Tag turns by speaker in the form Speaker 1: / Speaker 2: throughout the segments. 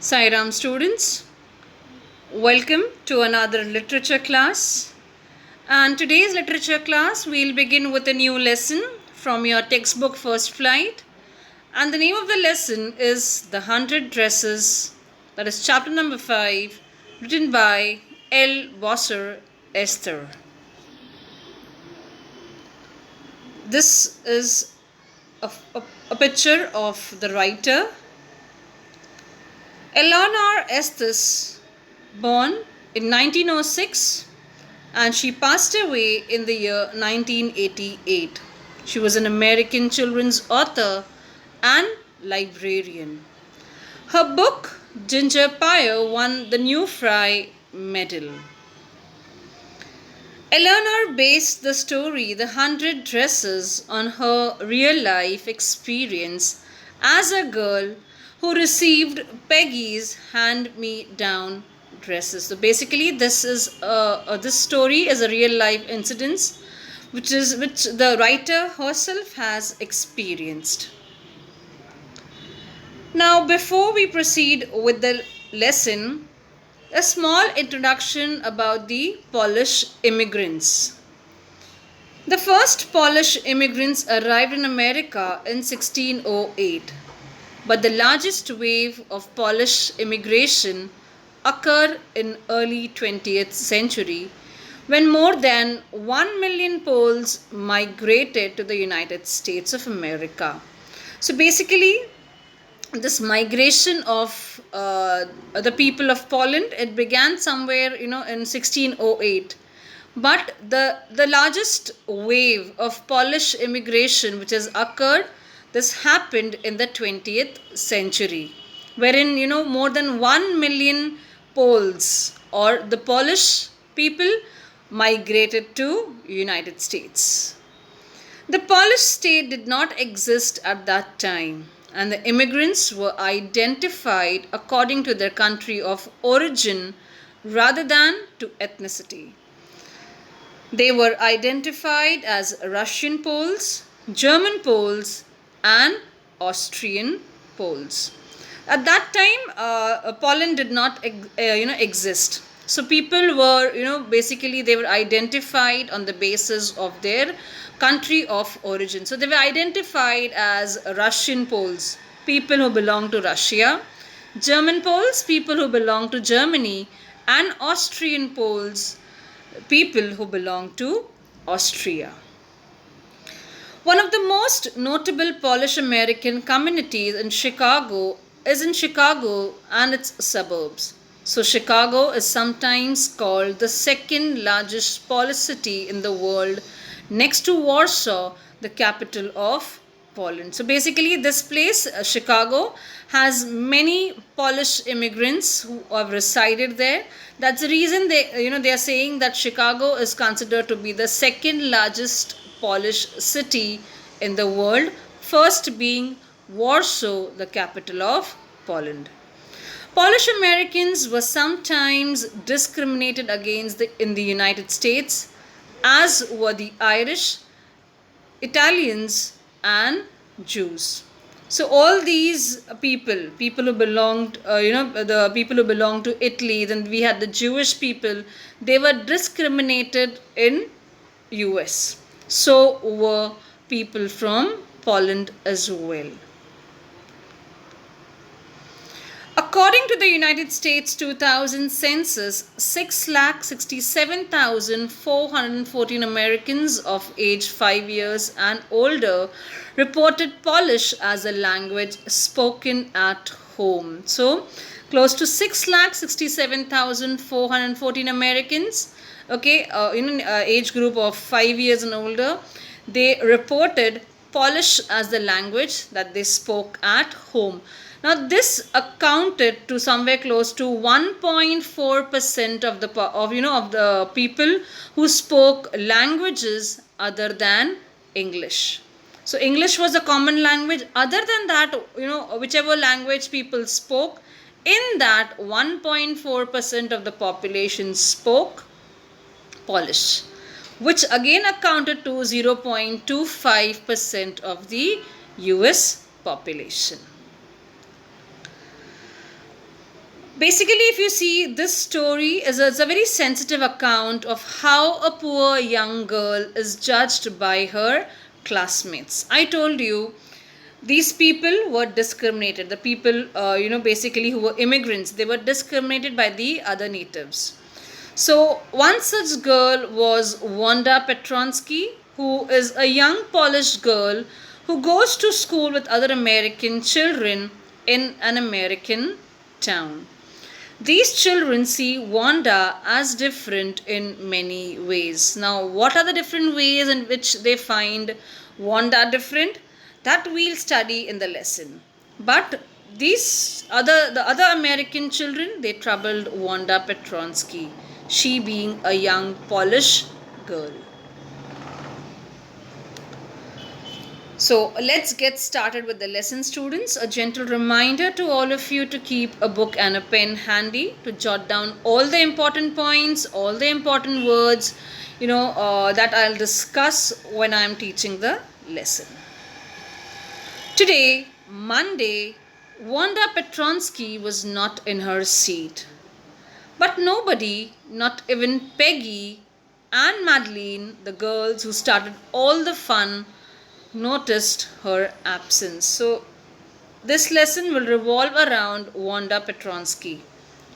Speaker 1: Sairam students, welcome to another literature class. And today's literature class we'll begin with a new lesson from your textbook First Flight. And the name of the lesson is The 100 Dresses, that is chapter number 5, written by L. Wasser Esther. This is a picture of the writer Eleanor Estes, born in 1906, and she passed away in the year 1988. She was an American children's author and librarian. Her book, Ginger Pie, won the New Fry Medal. Eleanor based the story The 100 Dresses on her real life experience as a girl who received Peggy's hand-me-down dresses. So basically, this story is a real life incident, which the writer herself has experienced. Now, before we proceed with the lesson, a small introduction about the Polish immigrants. The first Polish immigrants arrived in America in 1608. But the largest wave of Polish immigration occurred in early 20th century when more than 1 million Poles migrated to the United States of America. So basically, this migration of the people of Poland, it began somewhere in 1608. But the largest wave of Polish immigration which has occurred, this happened in the 20th century, wherein more than 1 million Poles or the Polish people migrated to United States. The Polish state did not exist at that time, and the immigrants were identified according to their country of origin rather than to ethnicity. They were identified as Russian Poles, German Poles, and Austrian Poles. At that time, Poland did not exist. So people were basically they were identified on the basis of their country of origin. So they were identified as Russian Poles, people who belong to Russia, German Poles, people who belong to Germany, and Austrian Poles, people who belong to Austria. One of the most notable Polish American communities in Chicago is in Chicago and its suburbs. So Chicago is sometimes called the second largest Polish city in the world, next to Warsaw, the capital of Poland. So basically this place, Chicago, has many Polish immigrants who have resided there. That's the reason they are saying that Chicago is considered to be the second largest Polish city in the world, first being Warsaw, the capital of Poland. Polish Americans were sometimes discriminated against in the United States, as were the Irish, Italians, and Jews. So all these people who belonged, the people who belonged to Italy, then we had the Jewish people, they were discriminated in US. So were people from Poland as well. According to the United States 2000 census, 6,67,414 Americans of age 5 years and older reported Polish as a language spoken at home. So, close to 6,67,414 Americans, age group of 5 years and older, they reported Polish as the language that they spoke at home. Now, this accounted to somewhere close to 1.4% of the people who spoke languages other than English. So, English was a common language. Other than that, whichever language people spoke, in that 1.4% of the population spoke Polish, which again accounted to 0.25% of the US population. Basically, if you see, this story is a very sensitive account of how a poor young girl is judged by her classmates. I told you these people were discriminated. The people, basically who were immigrants, they were discriminated by the other natives. So one such girl was Wanda Petronsky, who is a young Polish girl who goes to school with other American children in an American town. These children see Wanda as different in many ways. Now, what are the different ways in which they find Wanda different? That we'll study in the lesson. But the other American children, they troubled Wanda Petronsky, she being a young Polish girl. So let's get started with the lesson, students. A gentle reminder to all of you to keep a book and a pen handy to jot down all the important points, all the important words, that I'll discuss when I'm teaching the lesson. Today, Monday, Wanda Petronsky was not in her seat. But nobody, not even Peggy and Madeline, the girls who started all the fun, noticed her absence. So this lesson will revolve around Wanda Petronsky.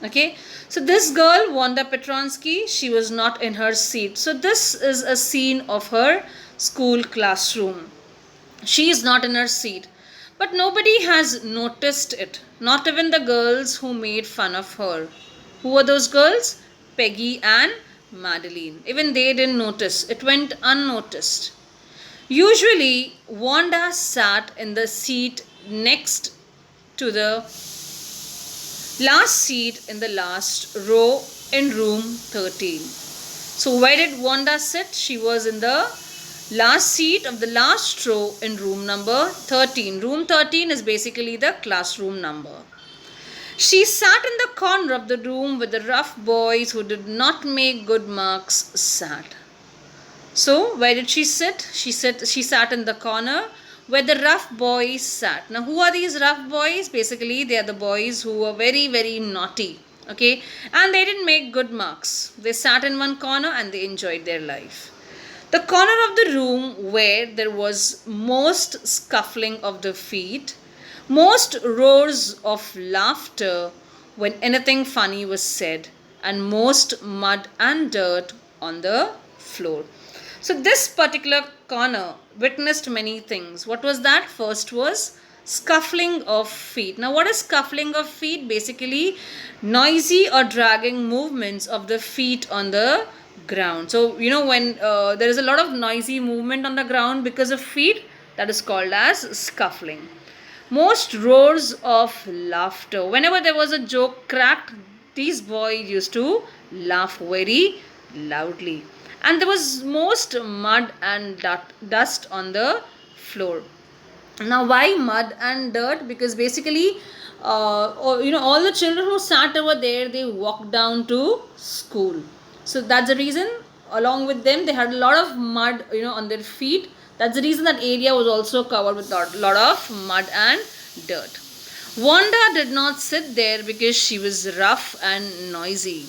Speaker 1: Okay, so this girl, Wanda Petronsky, she was not in her seat. So this is a scene of her school classroom. She is not in her seat, but nobody has noticed it, not even the girls who made fun of her. Who were those girls? Peggy and Madeline. Even they didn't notice, it went unnoticed. Usually, Wanda sat in the seat next to the last seat in the last row in room 13. So, where did Wanda sit? She was in the last seat of the last row in room number 13. Room 13 is basically the classroom number. She sat in the corner of the room where the rough boys who did not make good marks sat. So, where did she sit? She sat in the corner where the rough boys sat. Now, who are these rough boys? Basically, they are the boys who were very, very naughty. Okay, and they didn't make good marks. They sat in one corner and they enjoyed their life. The corner of the room where there was most scuffling of the feet, most roars of laughter when anything funny was said, and most mud and dirt on the floor. So this particular corner witnessed many things. What was that? First was scuffling of feet. Now what is scuffling of feet? Basically noisy or dragging movements of the feet on the ground. So when there is a lot of noisy movement on the ground because of feet, that is called as scuffling. Most roars of laughter. Whenever there was a joke cracked, these boys used to laugh very loudly. And there was most mud and dust on the floor. Now why mud and dirt? Because basically all the children who sat over there, they walked down to school. So that's the reason. Along with them, they had a lot of mud on their feet. That's the reason that area was also covered with a lot of mud and dirt. Wanda did not sit there because she was rough and noisy.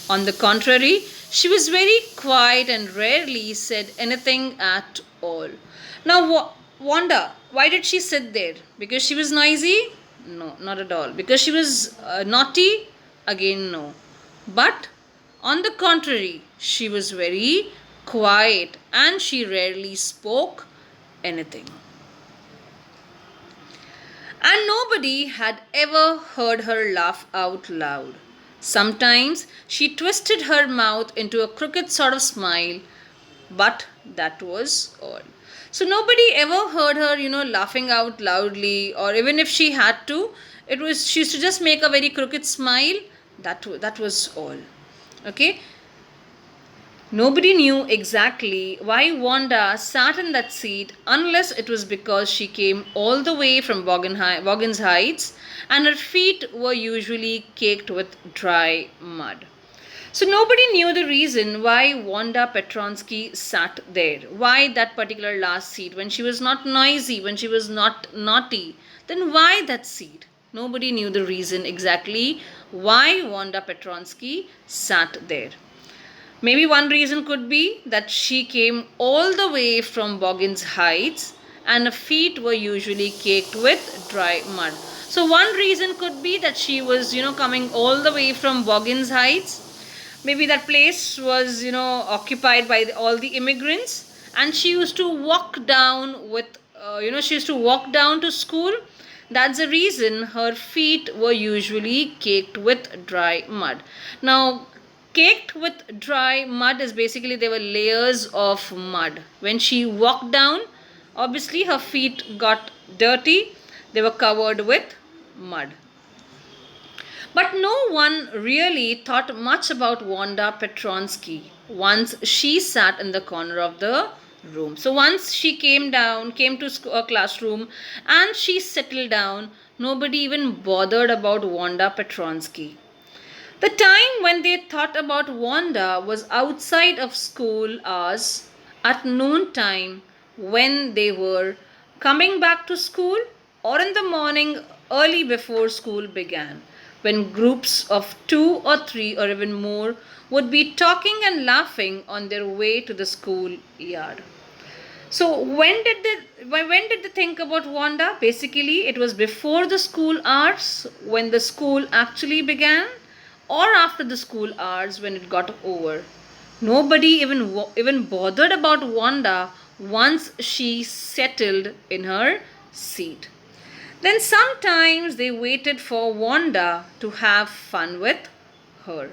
Speaker 1: On the contrary, she was very quiet and rarely said anything at all. Now, Wanda, why did she sit there? Because she was noisy? No, not at all. Because she was naughty? Again, no. But on the contrary, she was very quiet and she rarely spoke anything. And nobody had ever heard her laugh out loud. Sometimes she twisted her mouth into a crooked sort of smile, but that was all. So nobody ever heard her, laughing out loudly, or even if she had to, she used to just make a very crooked smile. That was all. Okay. Nobody knew exactly why Wanda sat in that seat unless it was because she came all the way from Boggins Heights and her feet were usually caked with dry mud. So nobody knew the reason why Wanda Petronsky sat there. Why that particular last seat? When she was not noisy, when she was not naughty, then why that seat? Nobody knew the reason exactly why Wanda Petronsky sat there. Maybe one reason could be that she came all the way from Boggins Heights and her feet were usually caked with dry mud. So one reason could be that she was, coming all the way from Boggins Heights. Maybe that place was, occupied by all the immigrants, and she used to walk down she used to walk down to school. That's the reason her feet were usually caked with dry mud. Now, caked with dry mud is basically there were layers of mud. When she walked down, obviously her feet got dirty, they were covered with mud. But no one really thought much about Wanda Petronsky once she sat in the corner of the room. So once she came to a classroom and she settled down, nobody even bothered about Wanda Petronsky. The time when they thought about Wanda was outside of school hours at noon time when they were coming back to school, or in the morning early before school began, when groups of 2 or 3 or even more would be talking and laughing on their way to the school yard. So when did they think about Wanda? Basically, it was before the school hours when the school actually began, or after the school hours when it got over. Nobody even bothered about Wanda once she settled in her seat. Then sometimes they waited for Wanda to have fun with her.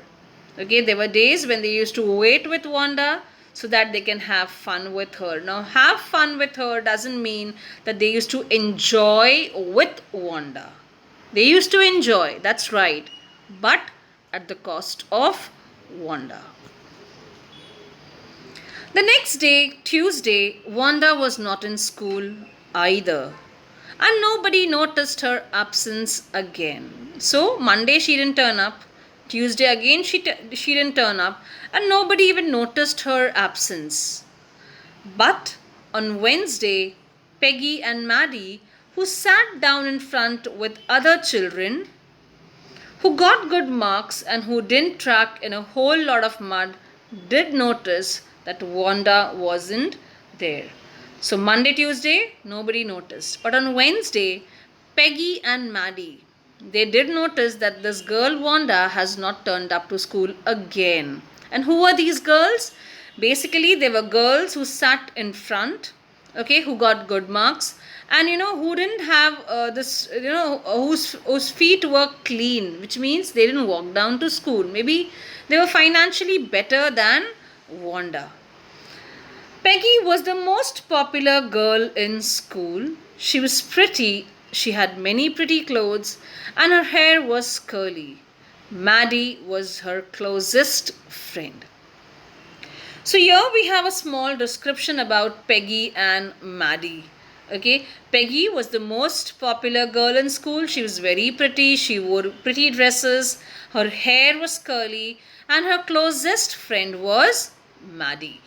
Speaker 1: Okay, there were days when they used to wait with Wanda so that they can have fun with her. Now, have fun with her doesn't mean that they used to enjoy with Wanda. They used to enjoy, that's right, but at the cost of Wanda. The next day, Tuesday, Wanda was not in school either. And nobody noticed her absence again. So, Monday she didn't turn up. Tuesday again she didn't turn up. And nobody even noticed her absence. But on Wednesday, Peggy and Maddie, who sat down in front with other children, who got good marks and who didn't track in a whole lot of mud, did notice that Wanda wasn't there. So Monday, Tuesday, nobody noticed. But on Wednesday, Peggy and Maddie, they did notice that this girl Wanda has not turned up to school again. And who are these girls? Basically, they were girls who sat in front, okay, who got good marks, and who didn't have whose feet were clean, which means they didn't walk down to school. Maybe they were financially better than Wanda. Peggy was the most popular girl in school. She was pretty, she had many pretty clothes, and her hair was curly. Maddie was her closest friend. So here we have a small description about Peggy and Maddie. Okay, Peggy was the most popular girl in school. She was very pretty. She wore pretty dresses. Her hair was curly, and her closest friend was Maddie.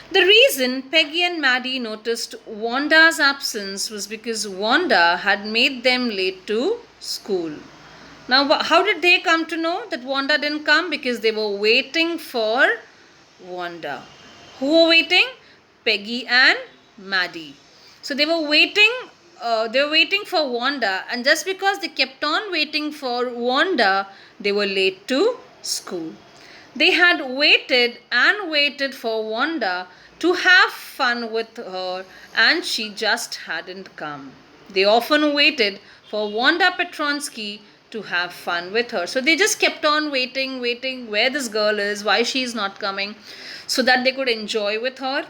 Speaker 1: The reason Peggy and Maddie noticed Wanda's absence was because Wanda had made them late to school. Now, how did they come to know that Wanda didn't come? Because they were waiting for Wanda. Who were waiting? Peggy and Maddie. So they were waiting. They were waiting for Wanda, and just because they kept on waiting for Wanda, they were late to school. They had waited and waited for Wanda to have fun with her, and she just hadn't come. They often waited for Wanda Petronsky to have fun with her. So they just kept on waiting where this girl is, why she is not coming, so that they could enjoy with her.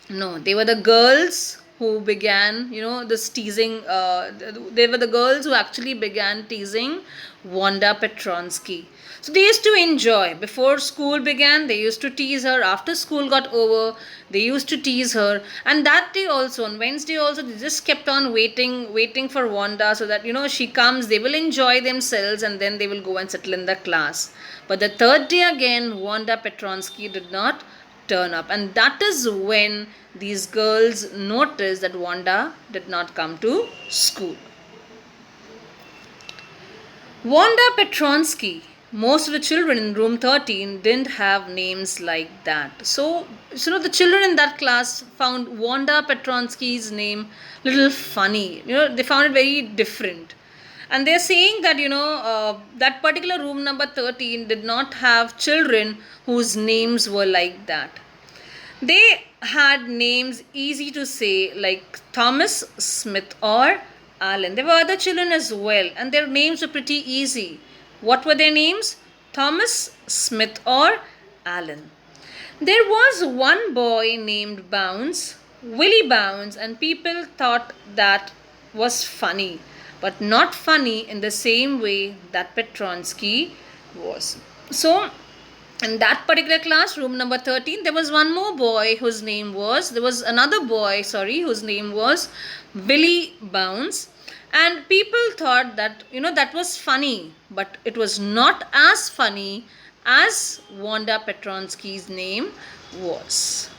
Speaker 1: No, they were the girls who began, this teasing. They were the girls who actually began teasing Wanda Petronsky. So they used to enjoy. Before school began, they used to tease her. After school got over, they used to tease her. And that day also, on Wednesday also, they just kept on waiting for Wanda so that, she comes, they will enjoy themselves and then they will go and settle in the class. But the third day again, Wanda Petronsky did not turn up. And that is when these girls noticed that Wanda did not come to school. Wanda Petronsky. Most of the children in room 13 didn't have names like that. So the children in that class found Wanda Petronsky's name little funny. They found it very different. And they're saying that, that particular room number 13 did not have children whose names were like that. They had names easy to say, like Thomas, Smith, or Alan. There were other children as well, and their names were pretty easy. What were their names? Thomas, Smith, or Alan. There was one boy named Bounce, Willie Bounce, and people thought that was funny, but not funny in the same way that Petronsky was. So, in that particular class, room number 13, there was one more boy there was another boy, sorry, whose name was Willie Bounce. And people thought that, that was funny, but it was not as funny as Wanda Petronsky's name was.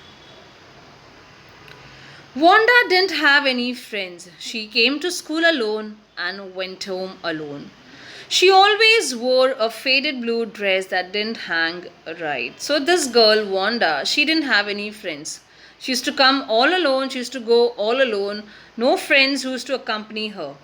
Speaker 1: Wanda didn't have any friends. She came to school alone and went home alone. She always wore a faded blue dress that didn't hang right. So, this girl, Wanda, she didn't have any friends. She used to come all alone, she used to go all alone, no friends who used to accompany her.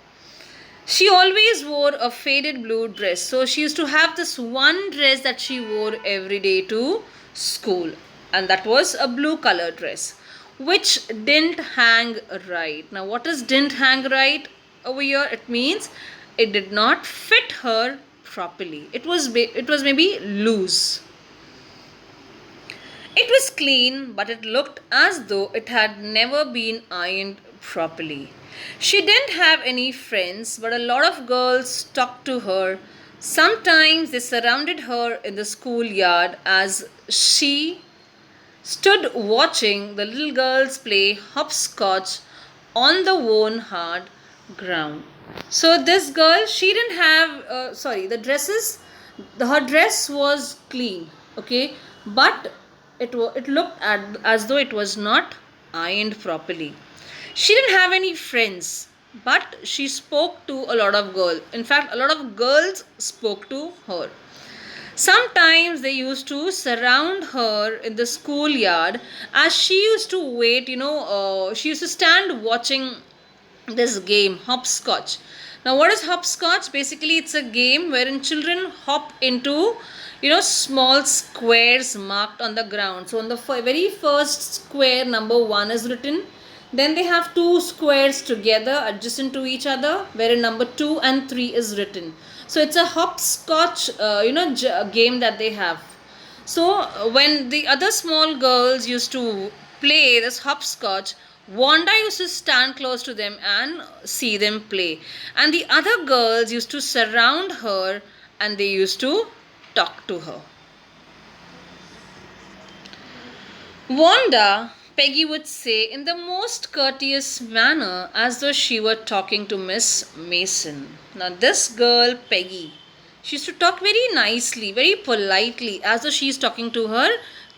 Speaker 1: She always wore a faded blue dress. So, she used to have this one dress that she wore every day to school, and that was a blue color dress which didn't hang right. Now, what is didn't hang right over here? It means it did not fit her properly. It was maybe loose. It was clean, but it looked as though it had never been ironed properly. She didn't have any friends, but a lot of girls talked to her. Sometimes they surrounded her in the schoolyard as she stood watching the little girls play hopscotch on the worn hard ground. So this girl, she didn't have, her dress was clean, okay, but it looked as though it was not ironed properly. She didn't have any friends, but she spoke to a lot of girls. In fact, a lot of girls spoke to her. Sometimes they used to surround her in the schoolyard as she used to wait, she used to stand watching this game, hopscotch. Now, what is hopscotch? Basically, it's a game wherein children hop into, small squares marked on the ground. So, on the very first square, number 1 is written. Then they have two squares together adjacent to each other, wherein number 2 and 3 is written. So it's a hopscotch, game that they have. So when the other small girls used to play this hopscotch, Wanda used to stand close to them and see them play. And the other girls used to surround her and they used to talk to her. Wanda, Peggy would say in the most courteous manner as though she were talking to Miss Mason. Now, this girl, Peggy, she used to talk very nicely, very politely, as though she is talking to her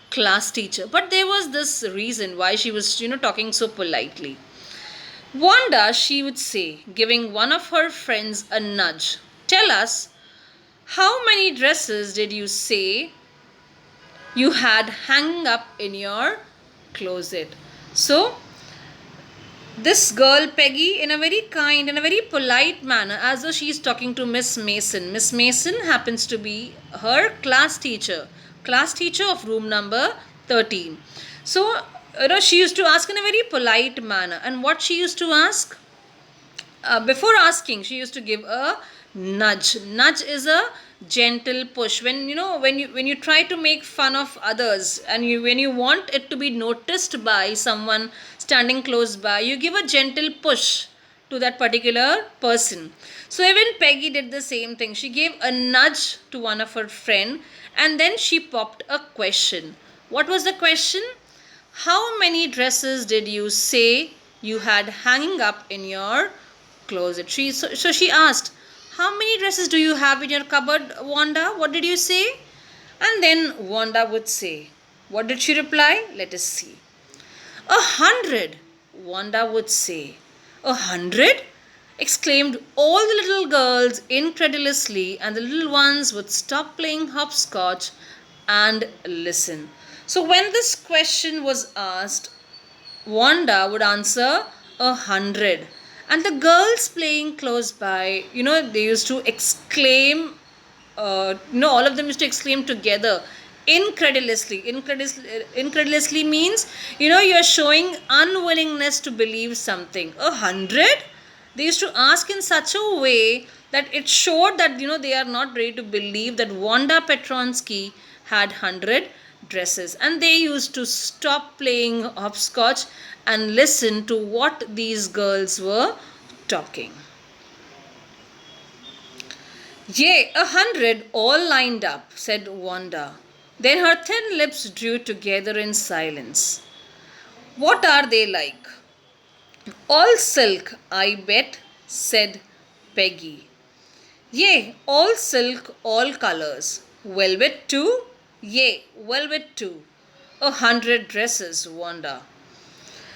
Speaker 1: class teacher. But there was this reason why she was, talking so politely. Wanda, she would say, giving one of her friends a nudge, tell us, how many dresses did you say you had hanging up in your closet? So, this girl Peggy, in a very kind and a very polite manner, as though she is talking to Miss Mason. Miss Mason happens to be her class teacher of room number 13. So, she used to ask in a very polite manner. And what she used to ask? Before asking, she used to give a nudge. Nudge is a gentle push. When you try to make fun of others and when you want it to be noticed by someone standing close by, you give a gentle push to that particular person. So even Peggy did the same thing. She gave a nudge to one of her friend and then she popped a question. What was the question? How many dresses did you say you had hanging up in your closet? So she asked, how many dresses do you have in your cupboard, Wanda? What did you say? And then Wanda would say, what did she reply? Let us see. 100, Wanda would say. 100? exclaimed all the little girls incredulously, and the little ones would stop playing hopscotch and listen. So, when this question was asked, Wanda would answer 100. And the girls playing close by, they used to exclaim, all of them used to exclaim together incredulously. Incredulously means, you're showing unwillingness to believe something. 100? They used to ask in such a way that it showed that, they are not ready to believe that Wanda Petronsky had 100 dresses. And they used to stop playing hopscotch and listen to what these girls were talking. Yea, 100 all lined up, said Wanda. Then her thin lips drew together in silence. What are they like? All silk, I bet, said Peggy. Yea, all silk, all colors. Velvet too? Yea, velvet too. 100 dresses, Wanda.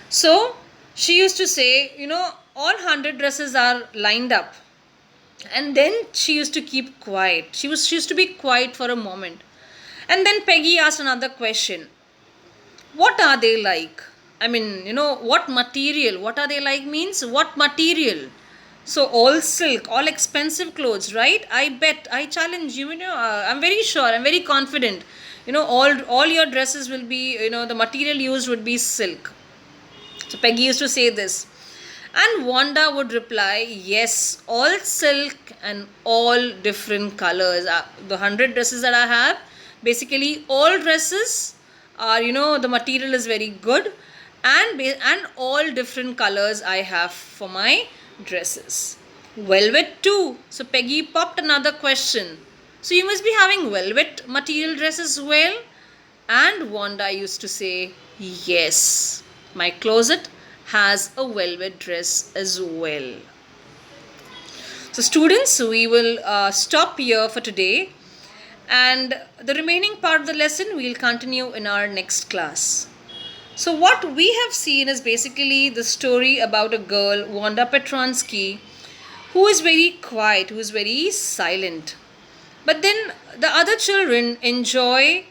Speaker 1: So she used to say, all 100 dresses are lined up. And then she used to keep quiet. She used to be quiet for a moment. And then Peggy asked another question. What are they like? I mean, what material? What are they like means what material? So all silk, all expensive clothes, right? I bet, I challenge you, I'm very sure, I'm very confident. All your dresses will be, the material used would be silk. So Peggy used to say this. And Wanda would reply, yes, all silk and all different colors. The 100 dresses that I have, basically all dresses are, the material is very good, and all different colors I have for my dresses. Velvet too. So Peggy popped another question. So you must be having velvet material dresses as well? And Wanda used to say, yes, my closet has a velvet dress as well. So students, we will stop here for today, and the remaining part of the lesson we will continue in our next class. So what we have seen is basically the story about a girl, Wanda Petronsky, who is very quiet, who is very silent. But then the other children enjoy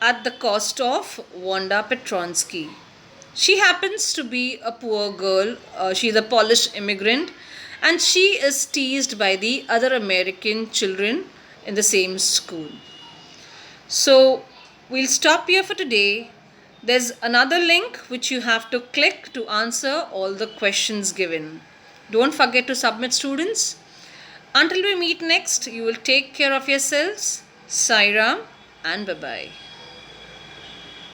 Speaker 1: at the cost of Wanda Petronsky. She happens to be a poor girl. She's a Polish immigrant, and she is teased by the other American children in the same school. So we'll stop here for today. There's another link which you have to click to answer all the questions given. Don't forget to submit, students. Until we meet next, you will take care of yourselves. Sai Ram and bye-bye.